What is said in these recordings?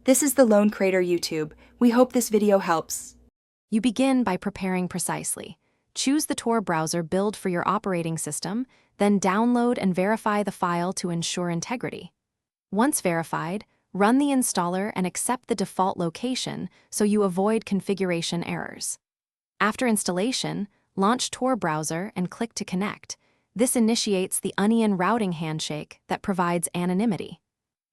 This is the Lone Crater YouTube. We hope this video helps. You begin by preparing precisely. Choose the Tor browser build for your operating system, then download and verify the file to ensure integrity. Once verified, run the installer and accept the default location so you avoid configuration errors. After installation, launch Tor browser and click to connect. This initiates the onion routing handshake that provides anonymity.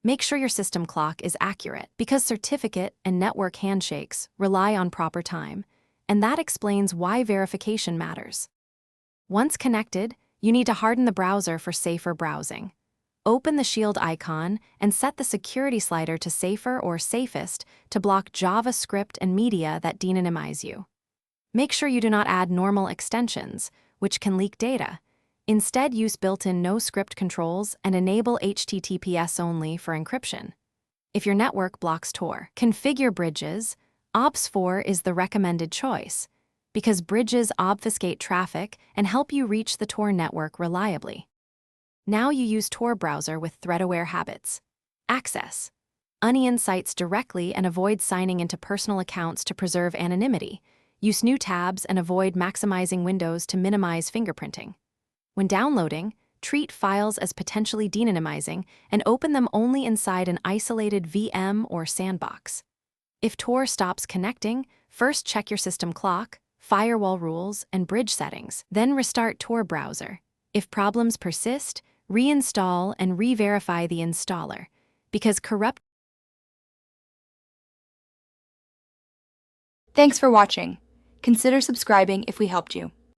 Make sure your system clock is accurate because certificate and network handshakes rely on proper time, and that explains why verification matters. Once connected, you need to harden the browser for safer browsing. Open the shield icon and set the security slider to Safer or Safest to block JavaScript and media that de-anonymize you. Make sure you do not add normal extensions, which can leak data. Instead, use built-in no-script controls and enable HTTPS only for encryption. If your network blocks Tor, configure bridges. OBS4 is the recommended choice because bridges obfuscate traffic and help you reach the Tor network reliably. Now you use Tor browser with threat-aware habits. Access. Onion sites directly and avoid signing into personal accounts to preserve anonymity. Use new tabs and avoid maximizing windows to minimize fingerprinting. When downloading, treat files as potentially de-anonymizing and open them only inside an isolated VM or sandbox. If Tor stops connecting, first check your system clock, firewall rules, and bridge settings, then restart Tor browser. If problems persist, reinstall and re-verify the installer, because corrupt. Thanks for watching. Consider subscribing if we helped you.